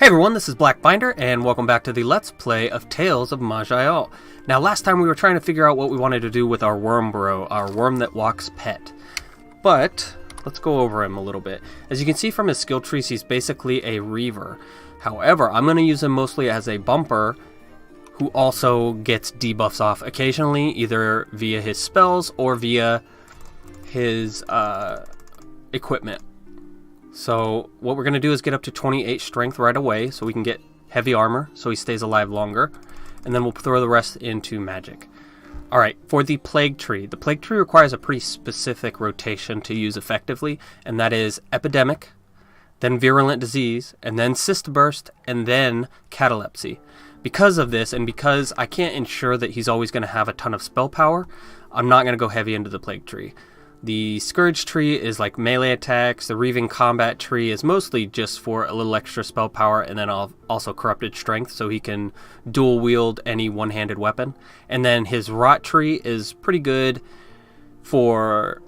Hey everyone, this is Blackbinder, and welcome back to the Let's Play of Tales of Maj'eyal. Now, last time we were trying to figure out what we wanted to do with our worm bro, our worm that walks pet. But, let's go over him a little bit. As you can see from his skill trees, he's basically a reaver. However, I'm going to use him mostly as a bumper who also gets debuffs off occasionally, either via his spells or via his equipment. So what we're going to do is get up to 28 strength right away so we can get heavy armor so he stays alive longer. And then we'll throw the rest into magic. Alright, for the plague tree. The plague tree requires a pretty specific rotation to use effectively. And that is epidemic, then virulent disease, and then cyst burst, and then catalepsy. Because of this, and because I can't ensure that he's always going to have a ton of spell power, I'm not going to go heavy into the plague tree. The Scourge tree is like melee attacks. The Reaving Combat tree is mostly just for a little extra spell power, and then also Corrupted Strength, so he can dual wield any one-handed weapon. And then his Rot tree is pretty good for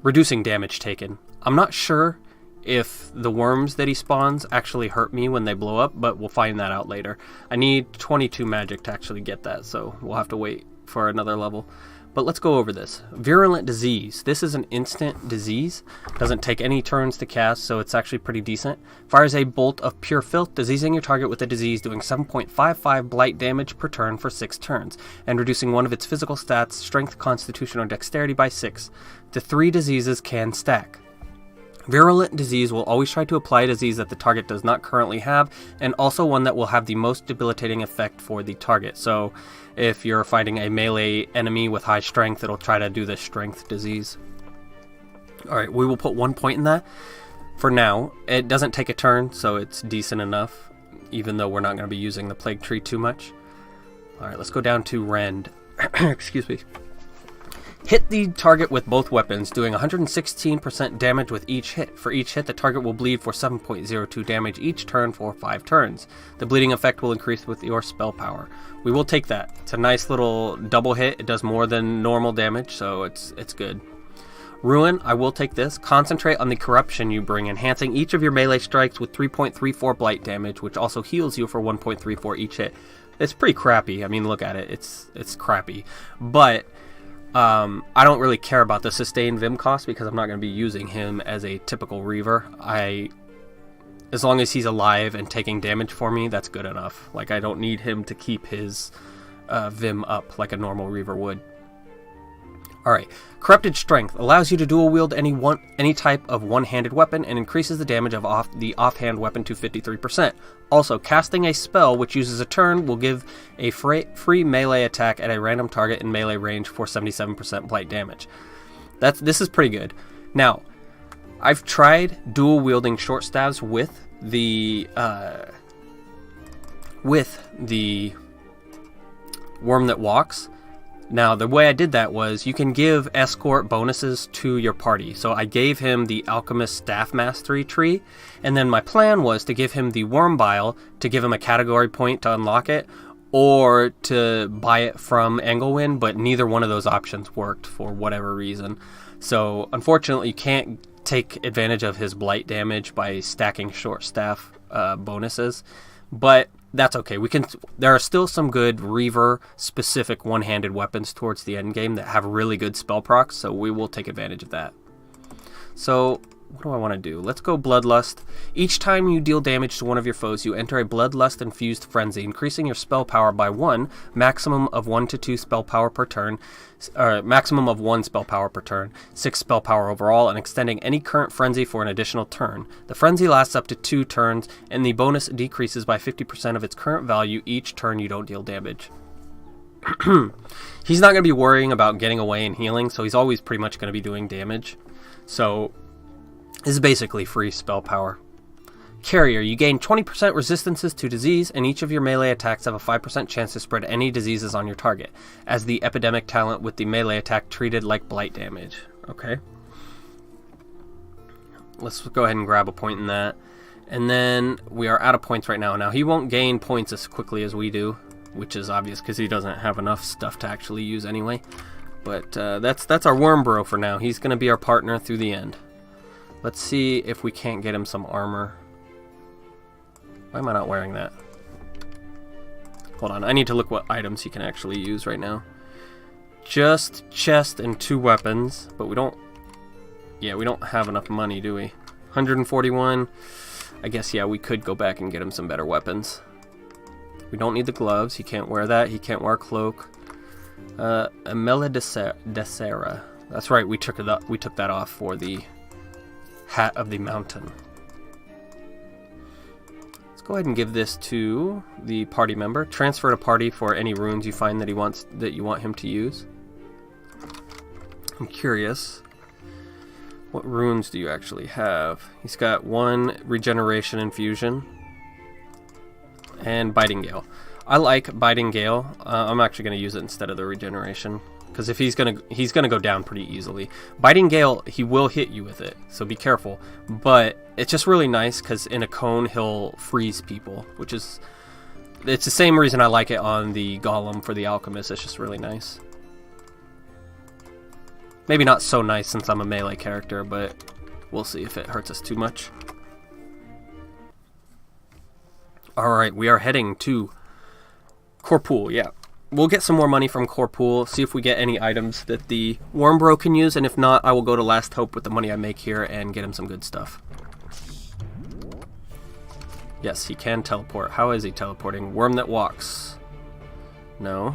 reducing damage taken. I'm not sure if the worms that he spawns actually hurt me when they blow up, but we'll find that out later. I need 22 magic to actually get that, so we'll have to wait for another level. But let's go over this. Virulent disease. This is an instant disease. Doesn't take any turns to cast, so it's actually pretty decent. Fires a bolt of pure filth, diseasing your target with the disease, doing 7.55 blight damage per turn for 6 turns, and reducing one of its physical stats, strength, constitution, or dexterity by 6. The 3 diseases can stack. Virulent disease will always try to apply a disease that the target does not currently have, and also one that will have the most debilitating effect for the target. So if you're fighting a melee enemy with high strength, it'll try to do the strength disease. Alright, we will put 1 point in that. For now, it doesn't take a turn, so it's decent enough, even though we're not going to be using the plague tree too much. Alright, let's go down to Rend. Excuse me. Hit the target with both weapons, doing 116% damage with each hit. For each hit, the target will bleed for 7.02 damage each turn for 5 turns. The bleeding effect will increase with your spell power. We will take that. It's a nice little double hit. It does more than normal damage, so it's good. Ruin, I will take this. Concentrate on the corruption you bring, enhancing each of your melee strikes with 3.34 blight damage, which also heals you for 1.34 each hit. It's pretty crappy. I mean, look at it. It's crappy. But I don't really care about the sustained Vim cost because I'm not going to be using him as a typical Reaver. As long as he's alive and taking damage for me, that's good enough. Like, I don't need him to keep his Vim up like a normal Reaver would. Alright, Corrupted Strength allows you to dual wield any type of one-handed weapon and increases the damage of the offhand weapon to 53%. Also, casting a spell which uses a turn will give a free melee attack at a random target in melee range for 77% blight damage. This is pretty good. Now, I've tried dual wielding short staves with the worm that walks. Now, the way I did that was you can give escort bonuses to your party. So I gave him the Alchemist Staff Mastery tree, and then my plan was to give him the Worm Bile to give him a category point to unlock it, or to buy it from Englewind, but neither one of those options worked for whatever reason. So, unfortunately, you can't take advantage of his blight damage by stacking short staff bonuses, but that's okay. There are still some good Reaver-specific one-handed weapons towards the end game that have really good spell procs, so we will take advantage of that. So, what do I want to do? Let's go Bloodlust. Each time you deal damage to one of your foes, you enter a Bloodlust-infused frenzy, increasing your spell power by 1, maximum of 1 to 2 spell power per turn, maximum of 1 spell power per turn, 6 spell power overall, and extending any current frenzy for an additional turn. The frenzy lasts up to 2 turns, and the bonus decreases by 50% of its current value each turn you don't deal damage. He's not going to be worrying about getting away and healing, so he's always pretty much going to be doing damage. So this is basically free spell power. Carrier, you gain 20% resistances to disease, and each of your melee attacks have a 5% chance to spread any diseases on your target, as the epidemic talent with the melee attack treated like blight damage. Okay. Let's go ahead and grab a point in that. And then we are out of points right now. Now, he won't gain points as quickly as we do, which is obvious because he doesn't have enough stuff to actually use anyway. But that's our worm bro for now. He's going to be our partner through the end. Let's see if we can't get him some armor. Why am I not wearing that? Hold on, I need to look what items he can actually use right now. Just chest and 2 weapons, but we don't... Yeah, we don't have enough money, do we? 141. I guess, yeah, we could go back and get him some better weapons. We don't need the gloves. He can't wear that. He can't wear a cloak. Amela de Serra. That's right, we took that off for the Hat of the Mountain. Let's go ahead and give this to the party member. Transfer to party for any runes you find that you want him to use. I'm curious. What runes do you actually have? He's got 1 regeneration infusion and Biting Gale. I like Biting Gale. I'm actually going to use it instead of the regeneration because if he's gonna go down pretty easily. Biting Gale, he will hit you with it, so be careful. But it's just really nice because in a cone he'll freeze people, which is it's the same reason I like it on the Golem for the Alchemist. It's just really nice. Maybe not so nice since I'm a melee character, but we'll see if it hurts us too much. Alright, we are heading to Corpool, yeah. We'll get some more money from Corpool, see if we get any items that the Wormbro can use, and if not, I will go to Last Hope with the money I make here and get him some good stuff. Yes, he can teleport. How is he teleporting? Worm that walks. No.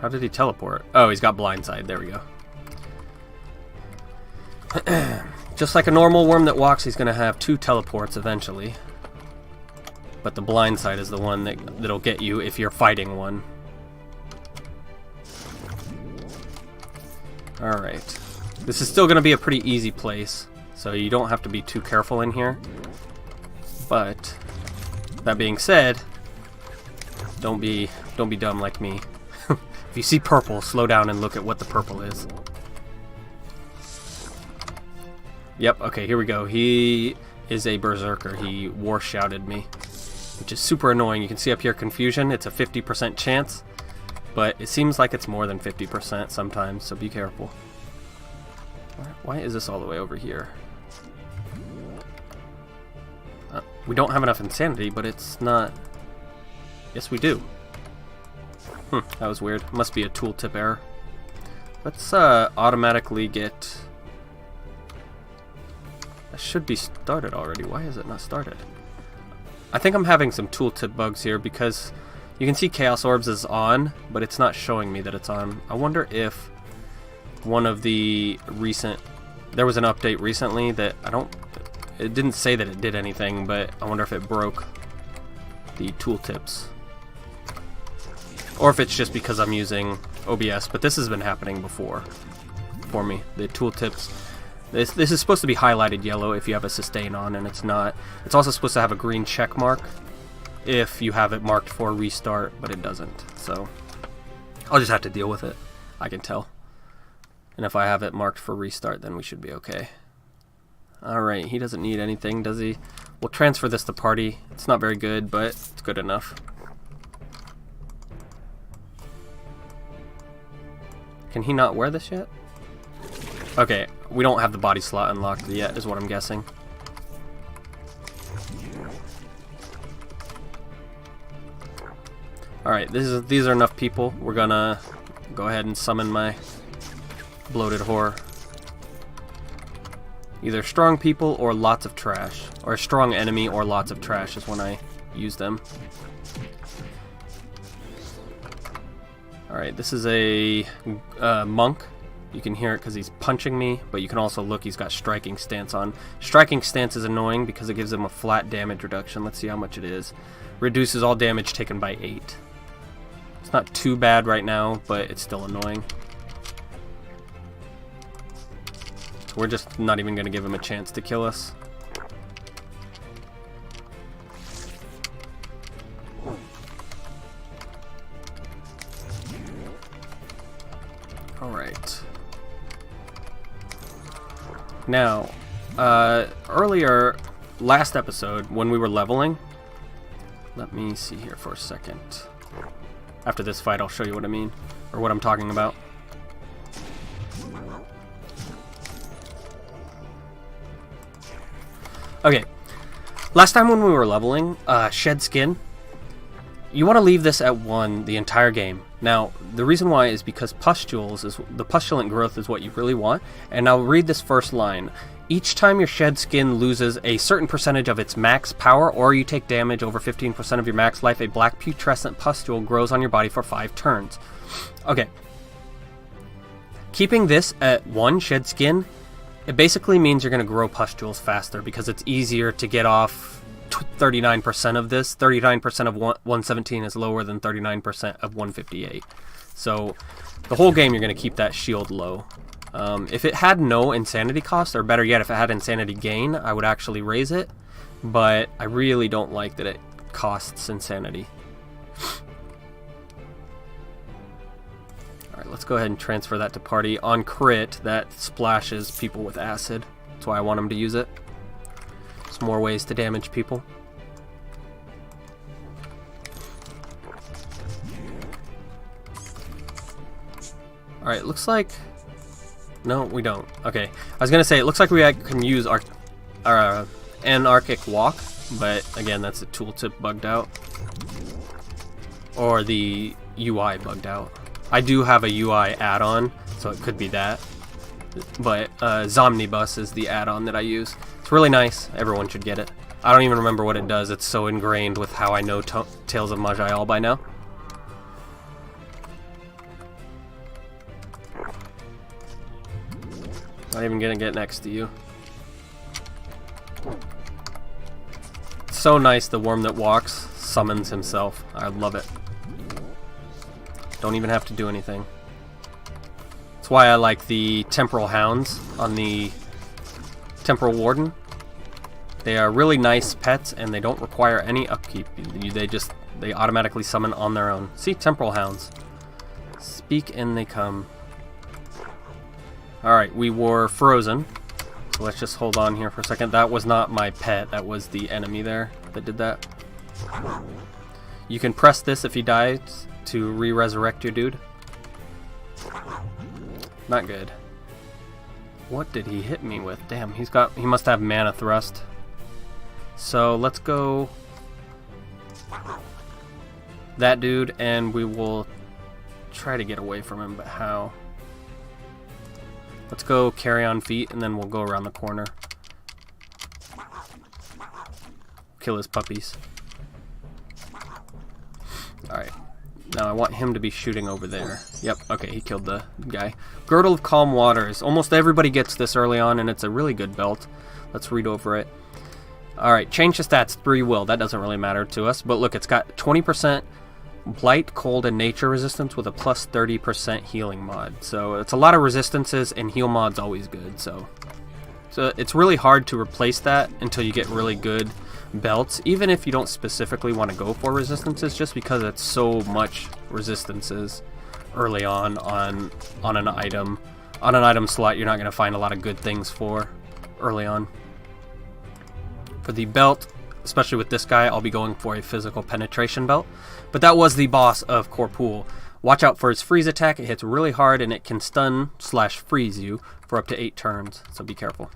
How did he teleport? Oh, he's got blindside. There we go. Just like a normal worm that walks, he's going to have 2 teleports eventually. But the blindside is the one that'll get you if you're fighting one. Alright. This is still going to be a pretty easy place, so you don't have to be too careful in here. But, that being said, don't be dumb like me. If you see purple, slow down and look at what the purple is. Yep, okay, here we go. He is a berserker. He war shouted me, which is super annoying. You can see up here confusion. It's a 50% chance, but it seems like it's more than 50% sometimes, so be careful. Why is this all the way over here? We don't have enough insanity, but it's not... Yes, we do. That was weird. Must be a tooltip error. Let's automatically get... That should be started already. Why is it not started? I think I'm having some tooltip bugs here because you can see Chaos Orbs is on, but it's not showing me that it's on. I wonder if one of the recent... There was an update recently that it didn't say that it did anything, but I wonder if it broke the tooltips. Or if it's just because I'm using OBS, but this has been happening before for me. The tooltips, this is supposed to be highlighted yellow if you have a sustain on, and it's not. It's also supposed to have a green check mark if you have it marked for restart, but it doesn't. So I'll just have to deal with it, I can tell. And if I have it marked for restart, then we should be okay. Alright, he doesn't need anything, does he? We'll transfer this to party. It's not very good, but it's good enough. Can he not wear this yet? Okay, we don't have the body slot unlocked yet, is what I'm guessing. Alright, these are enough people. We're gonna go ahead and summon my bloated whore. Either strong people or lots of trash. Or a strong enemy or lots of trash is when I use them. Alright, this is a monk. You can hear it because he's punching me, but you can also look, he's got striking stance on. Striking stance is annoying because it gives him a flat damage reduction. Let's see how much it is. Reduces all damage taken by 8. It's not too bad right now, but it's still annoying. So we're just not even going to give him a chance to kill us. Alright. Now, earlier, last episode, when we were leveling, let me see here for a second. After this fight, I'll show you what I mean, or what I'm talking about. Okay, last time when we were leveling, Shed Skin, you want to leave this at 1 the entire game. Now, the reason why is because the Pustulant Growth is what you really want, and I'll read this first line. Each time your Shed Skin loses a certain percentage of its max power, or you take damage over 15% of your max life, a black putrescent pustule grows on your body for 5 turns. Okay. Keeping this at 1 Shed Skin, it basically means you're going to grow pustules faster because it's easier to get off 39% of this. 39% of 117 is lower than 39% of 158. So the whole game you're going to keep that shield low. If it had no insanity cost, or better yet, if it had insanity gain, I would actually raise it. But I really don't like that it costs insanity. Alright, let's go ahead and transfer that to party. On crit, that splashes people with acid. That's why I want them to use it. There's more ways to damage people. Alright, looks like... No, we don't. Okay. I was going to say, it looks like we can use our Anarchic Walk, but again, that's a tooltip bugged out. Or the UI bugged out. I do have a UI add-on, so it could be that. But Zomnibus is the add-on that I use. It's really nice. Everyone should get it. I don't even remember what it does. It's so ingrained with how I know Tales of Maj'eyal by now. Not even gonna get next to you. It's so nice the worm that walks summons himself. I love it. Don't even have to do anything. That's why I like the Temporal Hounds on the Temporal Warden. They are really nice pets and they don't require any upkeep. They automatically summon on their own. See, Temporal Hounds. Speak and they come. Alright, we were frozen. So let's just hold on here for a second. That was not my pet. That was the enemy there that did that. You can press this if he dies to re-resurrect your dude. Not good. What did he hit me with? Damn, he must have mana thrust. So let's go that dude and we will try to get away from him, but how? Let's go carry on feet and then we'll go around the corner. Kill his puppies. Alright. Now I want him to be shooting over there. Yep, okay, he killed the guy. Girdle of Calm Waters. Almost everybody gets this early on and it's a really good belt. Let's read over it. Alright, change the stats 3 will. That doesn't really matter to us. But look, it's got 20% Blight, Cold, and Nature resistance with a plus 30% healing mod. So it's a lot of resistances, and heal mod's always good. So it's really hard to replace that until you get really good belts, even if you don't specifically want to go for resistances, just because it's so much resistances early on an item. On an item slot, you're not going to find a lot of good things for early on. For the belt, especially with this guy, I'll be going for a physical penetration belt. But that was the boss of Corruptor. Watch out for his freeze attack. It hits really hard and it can stun/freeze you for up to 8 turns. So be careful.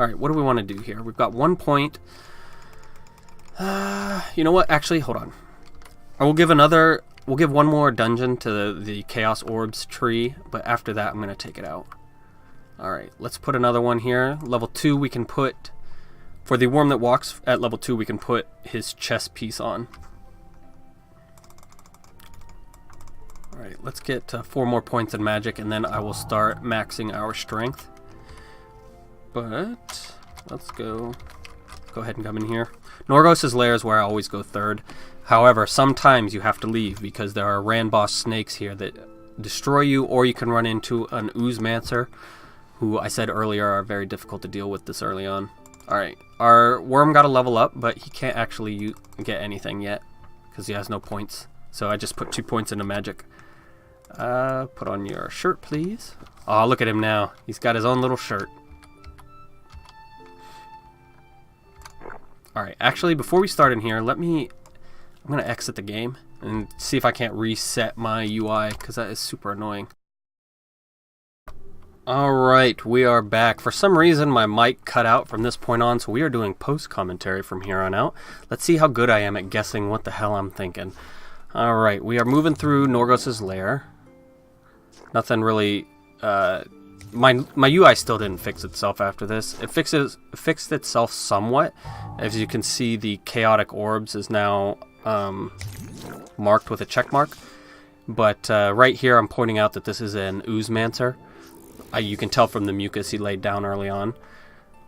Alright, what do we want to do here? We've got 1 point. You know what? Actually, hold on. We'll give one more dungeon to the Chaos Orbs tree, but after that I'm going to take it out. Alright, let's put another one here. Level 2 we can put... For the worm that walks at level 2, we can put his chest piece on. Alright, let's get 4 more points in magic, and then I will start maxing our strength. But, let's go ahead and come in here. Norgos' Lair is where I always go third. However, sometimes you have to leave, because there are Ranboss snakes here that destroy you, or you can run into an Oozemancer, who I said earlier are very difficult to deal with this early on. Alright, our worm got a level up, but he can't actually get anything yet, because he has no points. So I just put 2 points into magic. Put on your shirt, please. Oh, look at him now. He's got his own little shirt. Alright, actually, before we start in here, I'm going to exit the game and see if I can't reset my UI, because that is super annoying. Alright, we are back. For some reason my mic cut out from this point on, so we are doing post-commentary from here on out. Let's see how good I am at guessing what the hell I'm thinking. Alright, we are moving through Norgos Lair. Nothing really... My UI still didn't fix itself after this. It fixed itself somewhat. As you can see, the chaotic orbs is now marked with a check mark. But right here I'm pointing out that this is an Oozemancer. You can tell from the mucus he laid down early on.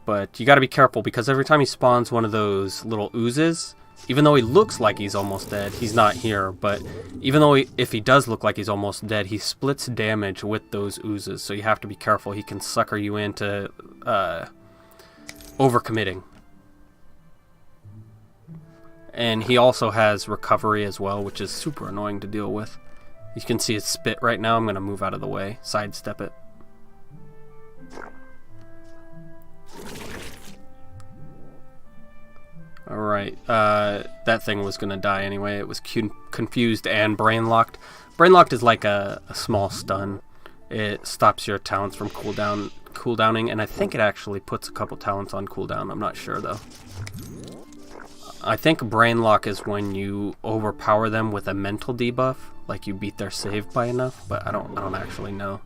But you gotta be careful because every time he spawns one of those little oozes, even though he looks like he's almost dead, he's not here, but even though if he does look like he's almost dead, he splits damage with those oozes, so you have to be careful. He can sucker you into overcommitting. And he also has recovery as well, which is super annoying to deal with. You can see his spit right now. I'm going to move out of the way, sidestep it. Alright, that thing was going to die anyway. It was confused and brain-locked. Brain-locked is like a small stun. It stops your talents from cooldowning, and I think it actually puts a couple talents on cooldown. I'm not sure, though. I think brain-lock is when you overpower them with a mental debuff, like you beat their save by enough, but I don't actually know.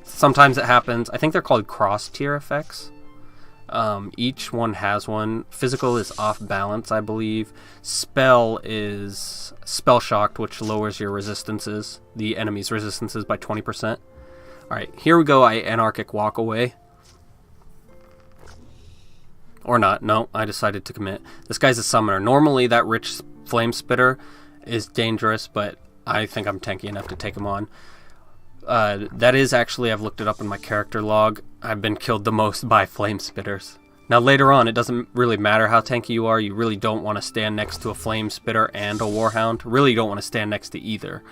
Sometimes it happens. I think they're called cross-tier effects. Each one has one. Physical is off balance, I believe. Spell is spell shocked, which lowers your resistances, the enemy's resistances by 20%. Alright, here we go. I anarchic walk away. Or not. No, I decided to commit. This guy's a summoner. Normally that rich flame spitter is dangerous, but I think I'm tanky enough to take him on. That is actually, I've looked it up in my character log, I've been killed the most by flame spitters. Now later on, it doesn't really matter how tanky you are. You really don't want to stand next to a flame spitter and a warhound. Really, you don't want to stand next to either.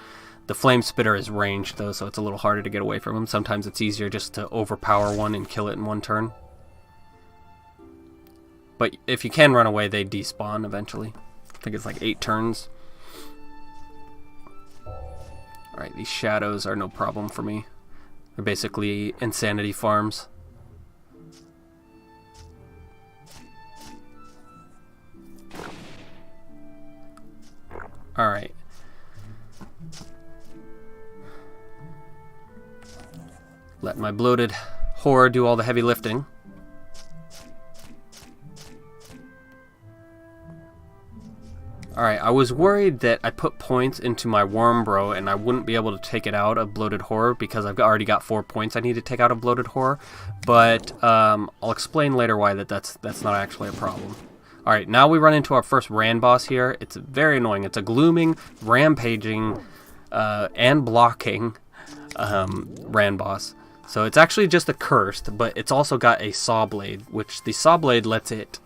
The flame spitter is ranged though, so it's a little harder to get away from him. Sometimes it's easier just to overpower one and kill it in one turn. But if you can run away, they despawn eventually. I think it's like 8 turns. Alright, these shadows are no problem for me. They're basically insanity farms. Alright. Let my bloated whore do all the heavy lifting. Alright, I was worried that I put points into my worm bro and I wouldn't be able to take it out of bloated horror because I've already got 4 points I need to take out of bloated horror. But I'll explain later why that's not actually a problem. Alright, now we run into our first Ran boss here. It's very annoying. It's a glooming, rampaging, and blocking Ran boss. So it's actually just a cursed, but it's also got a saw blade, which the saw blade lets it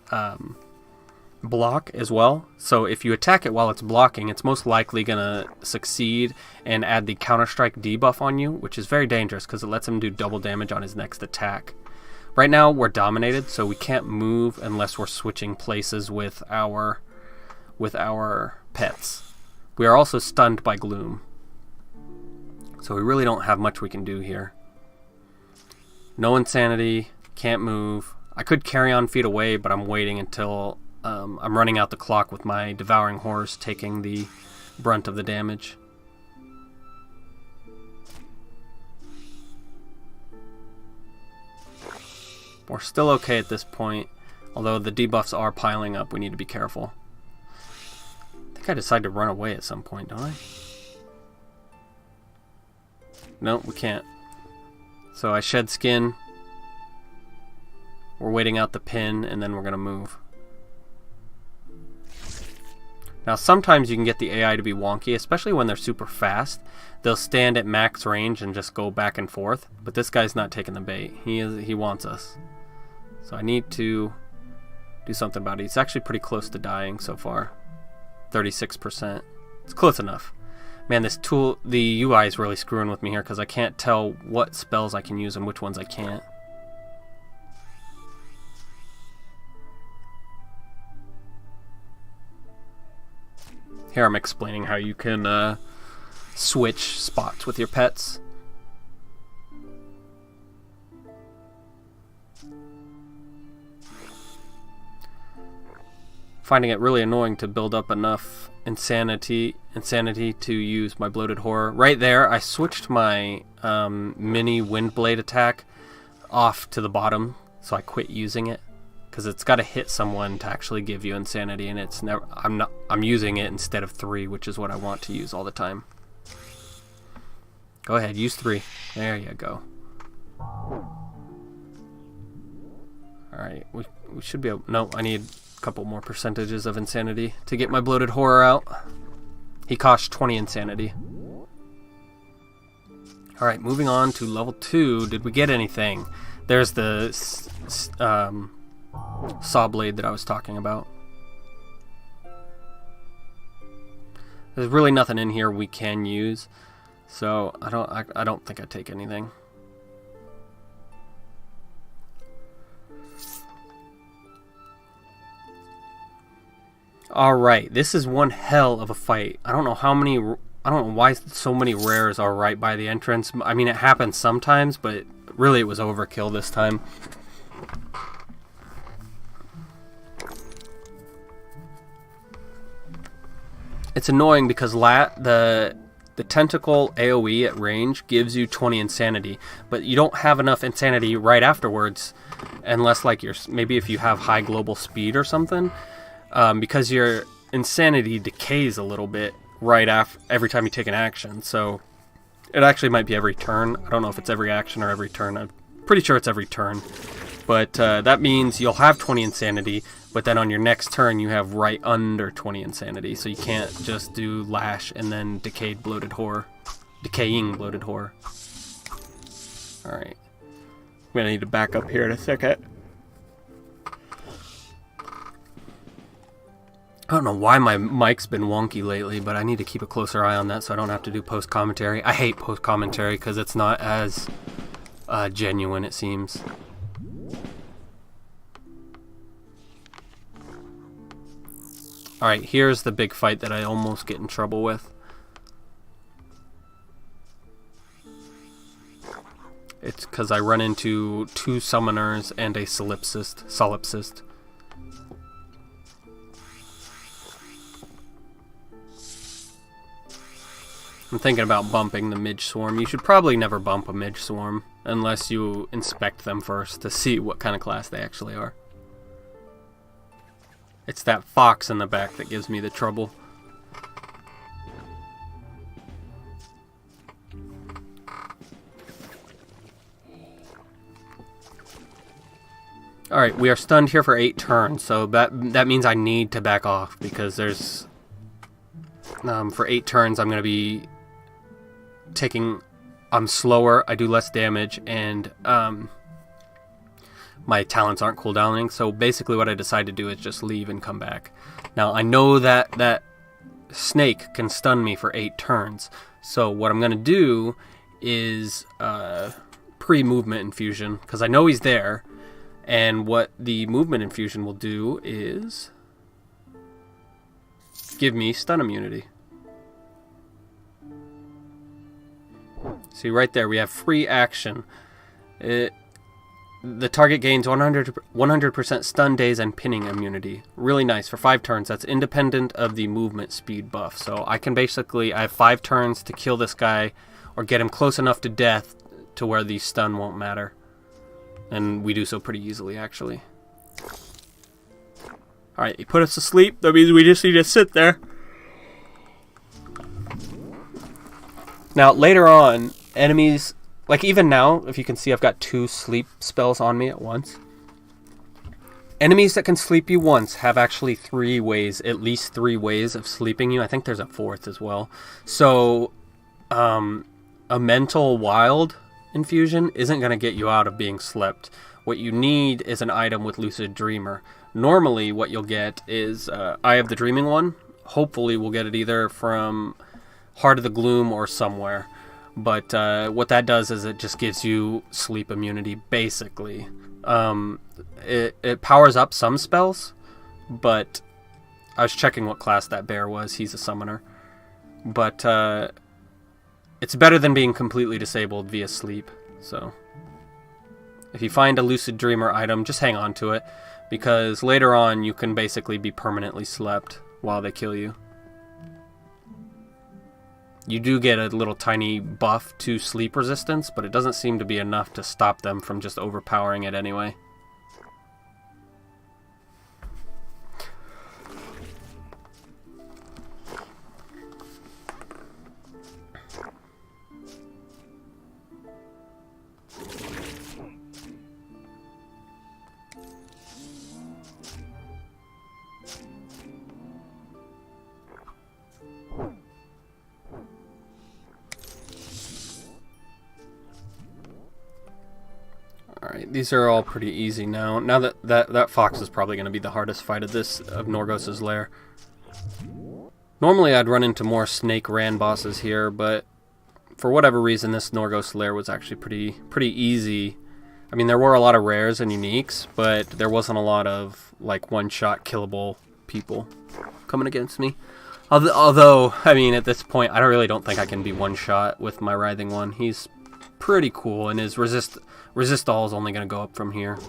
block as well. So if you attack it while it's blocking, it's most likely gonna succeed and add the Counter-Strike debuff on you, which is very dangerous because it lets him do double damage on his next attack. Right now we're dominated, so we can't move unless we're switching places with our pets. We are also stunned by gloom, so we really don't have much we can do here. No insanity, can't move. I could carry on feet away, but I'm waiting until I'm running out the clock with my devouring horse taking the brunt of the damage. We're still okay at this point, although the debuffs are piling up. We need to be careful. I think I decided to run away at some point, don't I? No, we can't. So I shed skin. We're waiting out the pin, and then we're going to move. Now sometimes you can get the AI to be wonky, especially when they're super fast. They'll stand at max range and just go back and forth, but this guy's not taking the bait. He wants us. So I need to do something about it. He's actually pretty close to dying so far. 36%. It's close enough. Man, this tool, the UI is really screwing with me here because I can't tell what spells I can use and which ones I can't. Here I'm explaining how you can switch spots with your pets. finding it really annoying to build up enough insanity to use my bloated horror. Right there, I switched my mini windblade attack off to the bottom, so I quit using it because it's got to hit someone to actually give you insanity, and it's never. I'm using it instead of 3, which is what I want to use all the time. Go ahead, use 3. There you go. Alright, we should be able... No, I need a couple more percentages of insanity to get my bloated horror out. He costs 20 insanity. Alright, moving on to level 2. Did we get anything? There's the saw blade that I was talking about. There's really nothing in here we can use, so I don't think I take anything. Alright, this is one hell of a fight. I don't know why so many rares are right by the entrance. I mean, it happens sometimes, but really it was overkill this time. It's annoying because the tentacle AoE at range gives you 20 insanity, but you don't have enough insanity right afterwards, unless like maybe if you have high global speed or something, because your insanity decays a little bit right after every time you take an action. So it actually might be every turn. I don't know if it's every action or every turn. I'm pretty sure it's every turn, but that means you'll have 20 insanity. But then on your next turn, you have right under 20 insanity, so you can't just do Lash and then Decaying Bloated Horror. Alright. I'm gonna need to back up here in a second. I don't know why my mic's been wonky lately, but I need to keep a closer eye on that so I don't have to do post-commentary. I hate post-commentary because it's not as genuine, it seems. Alright, here's the big fight that I almost get in trouble with. It's because I run into 2 summoners and a solipsist. I'm thinking about bumping the Midge Swarm. You should probably never bump a Midge Swarm unless you inspect them first to see what kind of class they actually are. It's that fox in the back that gives me the trouble. Alright, we are stunned here for 8 turns, so that means I need to back off, because there's... for 8 turns I'm going to be taking... I'm slower, I do less damage, and my talents aren't cooldowning, so basically what I decide to do is just leave and come back. Now, I know that snake can stun me for 8 turns, so what I'm going to do is pre-movement infusion, because I know he's there, and what the movement infusion will do is give me stun immunity. See, right there, we have free action. The target gains 100% stun daze and pinning immunity. Really nice. For 5 turns. That's independent of the movement speed buff. So I can basically... I have 5 turns to kill this guy or get him close enough to death to where the stun won't matter. And we do so pretty easily, actually. Alright, he put us to sleep. That means we just need to sit there. Now, later on, enemies... Like, even now, if you can see, I've got 2 sleep spells on me at once. Enemies that can sleep you once have actually 3 ways, at least 3 ways of sleeping you. I think there's a 4th as well. So, a mental wild infusion isn't going to get you out of being slept. What you need is an item with Lucid Dreamer. Normally, what you'll get is Eye of the Dreaming one. Hopefully, we'll get it either from Heart of the Gloom or somewhere. But what that does is it just gives you sleep immunity, basically. It powers up some spells, but I was checking what class that bear was. He's a summoner. But it's better than being completely disabled via sleep. So if you find a Lucid Dreamer item, just hang on to it. because later on you can basically be permanently slept while they kill you. You do get a little tiny buff to sleep resistance, but it doesn't seem to be enough to stop them from just overpowering it anyway. Alright, these are all pretty easy now. Now that fox is probably going to be the hardest fight of Norgos Lair. Normally I'd run into more snake ran bosses here, but for whatever reason this Norgos Lair was actually pretty easy. I mean, there were a lot of rares and uniques, but there wasn't a lot of like one-shot killable people coming against me. Although, I mean, at this point I don't think I can be one-shot with my Writhing one. He's pretty cool, and his resist all is only going to go up from here.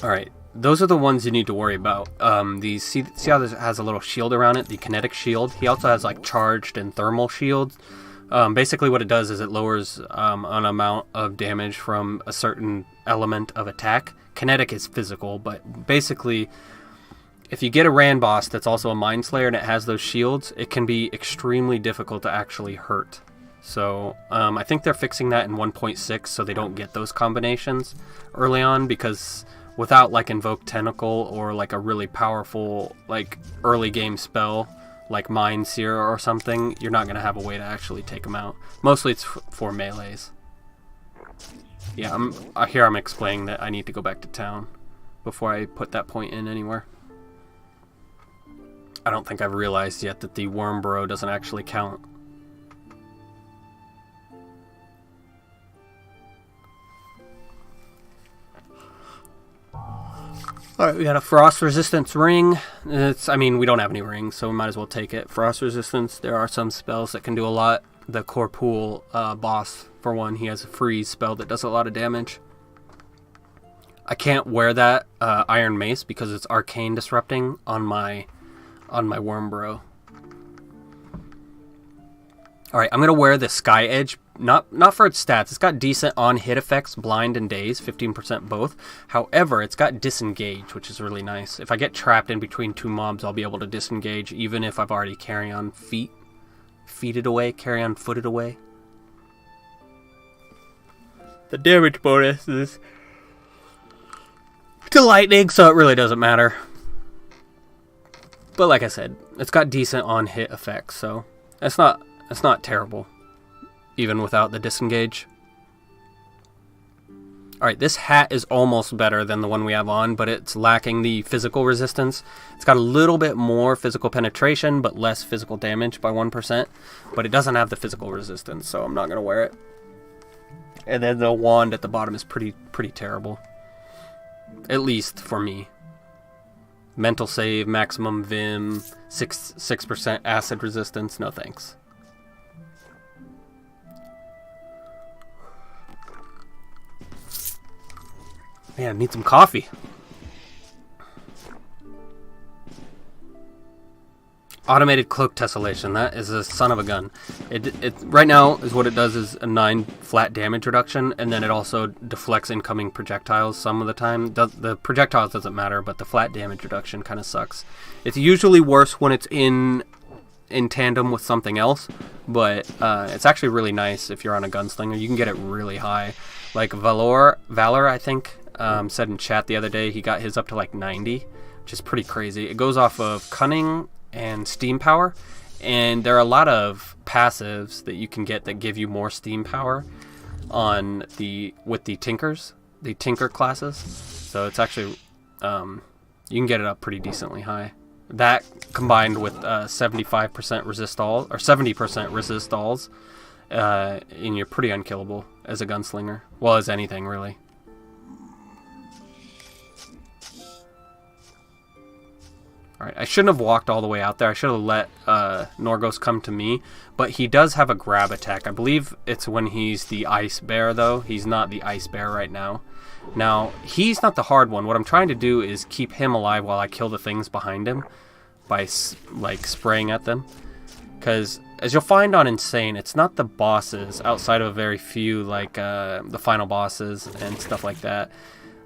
Alright, those are the ones you need to worry about. See how this has a little shield around it? The kinetic shield. He also has like charged and thermal shields. Basically what it does is it lowers an amount of damage from a certain element of attack. Kinetic is physical, but basically if you get a Ran boss that's also a Mind Slayer and it has those shields, it can be extremely difficult to actually hurt. So I think they're fixing that in 1.6 so they don't get those combinations early on, because without like Invoke Tentacle or like a really powerful like early game spell like Mind Seer or something, you're not going to have a way to actually take them out. Mostly it's for melees. Yeah, I'm explaining that I need to go back to town before I put that point in anywhere. I don't think I've realized yet that the Worm Burrow doesn't actually count. Alright, we got a Frost Resistance Ring. I mean, we don't have any rings, so we might as well take it. Frost Resistance, there are some spells that can do a lot. The Corpool boss, for one, he has a freeze spell that does a lot of damage. I can't wear that Iron Mace because it's arcane disrupting on my Worm Burrow. Alright, I'm going to wear the Sky Edge, not for its stats. It's got decent on-hit effects, blind and daze, 15% both. However, it's got disengage, which is really nice. If I get trapped in between two mobs, I'll be able to disengage, even if I've already carry on footed away. The damage bonus is to lightning, so it really doesn't matter. But like I said, it's got decent on-hit effects, so it's not terrible, even without the disengage. Alright, this hat is almost better than the one we have on, but it's lacking the physical resistance. It's got a little bit more physical penetration, but less physical damage by 1%. But it doesn't have the physical resistance, so I'm not going to wear it. And then the wand at the bottom is pretty terrible. At least for me. Mental save, maximum vim, 6% acid resistance, no thanks. Man, I need some coffee. Automated cloak tessellation. That is a son of a gun. It right now is what it does is a 9 flat damage reduction, and then it also deflects incoming projectiles some of the time. The projectiles doesn't matter, but the flat damage reduction kind of sucks. It's usually worse when it's in tandem with something else, but it's actually really nice if you're on a gunslinger. You can get it really high. Like Valor, I think, said in chat the other day he got his up to like 90, which is pretty crazy. It goes off of Cunning and Steam Power, and there are a lot of passives that you can get that give you more Steam Power with the Tinker classes. So it's actually you can get it up pretty decently high. That combined with 75% resist all or 70% resist alls, and you're pretty unkillable as a gunslinger. Well, as anything really. Alright, I shouldn't have walked all the way out there. I should have let Norgos come to me. But he does have a grab attack. I believe it's when he's the ice bear, though. He's not the ice bear right now. Now, he's not the hard one. What I'm trying to do is keep him alive while I kill the things behind him by, like, spraying at them. Because, as you'll find on Insane, it's not the bosses, outside of a very few, like, the final bosses and stuff like that.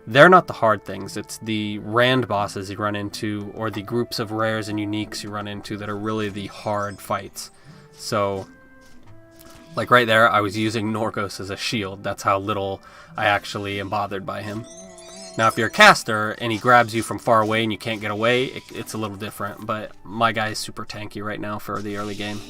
They're not the hard things. It's the rand bosses you run into, or the groups of rares and uniques you run into that are really the hard fights. So, like right there, I was using Norgos as a shield. That's how little I actually am bothered by him. Now, if you're a caster and he grabs you from far away and you can't get away, it's a little different. But my guy is super tanky right now for the early game.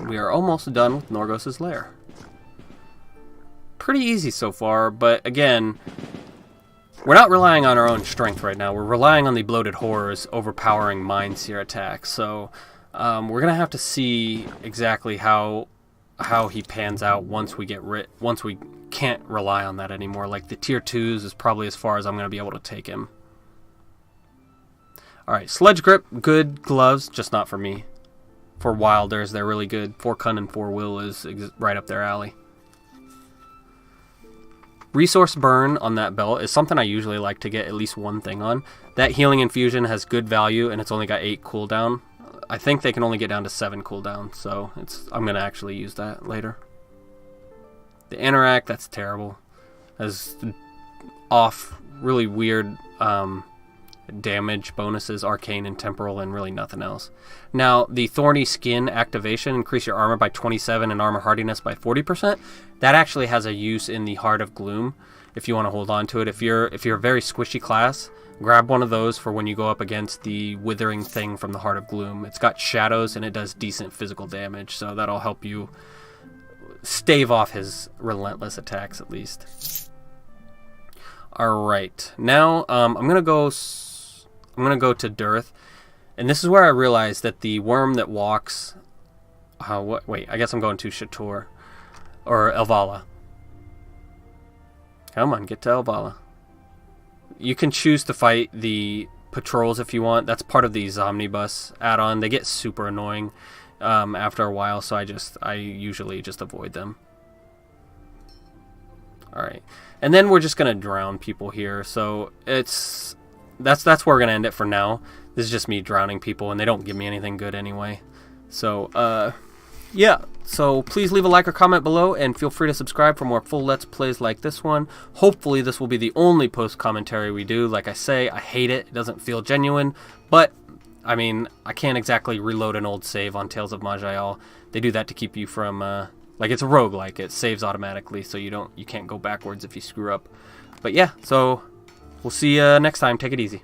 We are almost done with Norgos Lair. Pretty easy so far, but again, we're not relying on our own strength right now. We're relying on the Bloated Horror's overpowering Mind Seer attack. So we're gonna have to see exactly how he pans out once we once we can't rely on that anymore. Like the tier 2s is probably as far as I'm gonna be able to take him. All right, Sledge Grip, good gloves, just not for me. For Wilders, they're really good. 4 Cun and 4 Will is right up their alley. Resource Burn on that belt is something I usually like to get at least one thing on. That Healing Infusion has good value, and it's only got 8 cooldown. I think they can only get down to 7 cooldown, so I'm going to actually use that later. The Anorak, that's terrible. Has off, really weird damage bonuses, arcane and temporal, and really nothing else. Now, the Thorny Skin activation, increase your armor by 27 and armor hardiness by 40%. That actually has a use in the Heart of Gloom if you want to hold on to it. If you're a very squishy class, grab one of those for when you go up against the withering thing from the Heart of Gloom. It's got shadows and it does decent physical damage, so that'll help you stave off his relentless attacks at least. Alright, now I'm gonna go to Dearth, and this is where I realized that the worm that walks... wait, I guess I'm going to Shator, or Elvala. Come on, get to Elvala. You can choose to fight the patrols if you want. That's part of the Zomnibus add-on. They get super annoying after a while, so I usually just avoid them. Alright, and then we're just going to drown people here, so that's where we're going to end it for now. This is just me drowning people, and they don't give me anything good anyway. So, yeah. So please leave a like or comment below, and feel free to subscribe for more full Let's Plays like this one. Hopefully this will be the only post-commentary we do. Like I say, I hate it. It doesn't feel genuine, but, I mean, I can't exactly reload an old save on Tales of Maj'eyal. They do that to keep you from, like, it's a roguelike. It saves automatically, so you can't go backwards if you screw up. But yeah, so we'll see you next time. Take it easy.